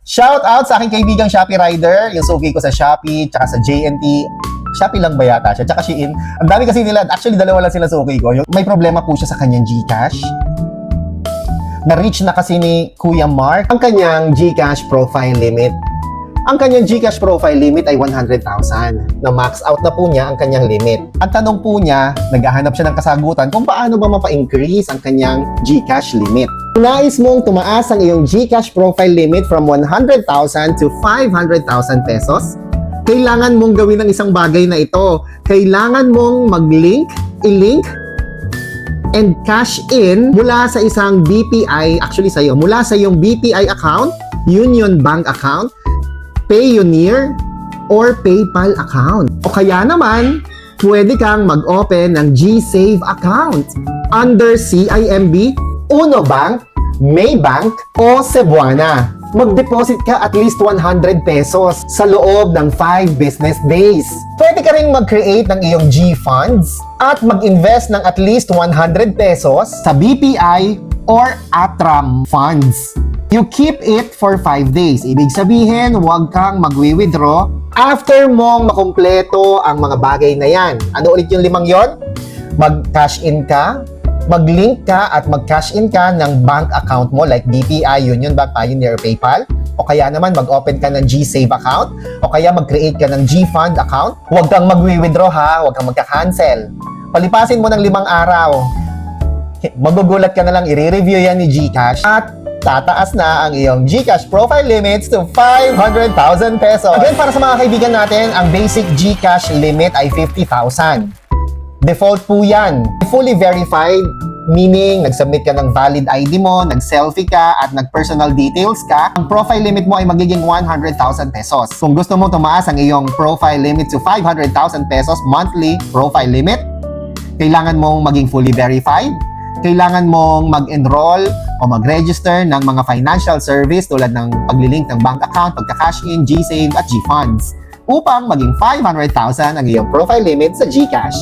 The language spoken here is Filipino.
Shout out sa aking kaibigang Shopee Rider, yung suki ko sa Shopee, tsaka sa JNT. Shopee lang ba yata siya? Tsaka Shein. Ang dami kasi nila, actually dalawa lang sila suki ko. May problema po siya sa kanyang GCash. Na-reach na kasi ni Kuya Mark ang kanyang GCash profile limit. Ang kanyang GCash profile limit ay 100,000. Na-max out na po niya ang kanyang limit. Ang tanong po niya, naghahanap siya ng kasagutan kung paano ba mapa-increase ang kanyang GCash limit. Kung nais mong tumaas ang iyong GCash profile limit from 100,000 to 500,000 pesos, kailangan mong gawin ang isang bagay na ito. Kailangan mong i-link and cash in mula sa isang BPI, actually sa'yo, mula sa iyong BPI account, Union Bank account, Payoneer, or PayPal account. O kaya naman, pwede kang mag-open ng GSave account under CIMB, Uno Bank, Maybank, o Cebuana. Mag-deposit ka at least 100 pesos sa loob ng 5 business days. Pwede ka rin mag-create ng iyong G-Funds at mag-invest ng at least 100 pesos sa BPI or Atram funds. You keep it for 5 days. Ibig sabihin, huwag kang mag-withdraw after mong makumpleto ang mga bagay na yan. Ano ulit yung 5 yon? Mag-cash in ka, mag-link ka at mag-cash in ka ng bank account mo like BPI, Union Bank, Pioneer, PayPal. O kaya naman mag-open ka ng GSave account o kaya mag-create ka ng GFund account. Huwag kang mag-withdraw ha, huwag kang magka-cancel. Palipasin mo ng 5 araw. Magugulat ka na lang, i-review yan ni GCash at tataas na ang iyong GCash profile limits to 500,000 pesos. Again, para sa mga kaibigan natin, ang basic GCash limit ay 50,000. Default po yan. Fully verified, meaning nag-submit ka ng valid ID mo, nag-selfie ka, at nag-personal details ka, ang profile limit mo ay magiging 100,000 pesos. Kung gusto mo tumaas ang iyong profile limit to 500,000 pesos monthly profile limit, kailangan mong maging fully verified, kailangan mong mag-enroll o mag-register ng mga financial service tulad ng paglilink ng bank account, pagka-cash in, GSave at GFunds upang maging 500,000 ang iyong profile limit sa GCash.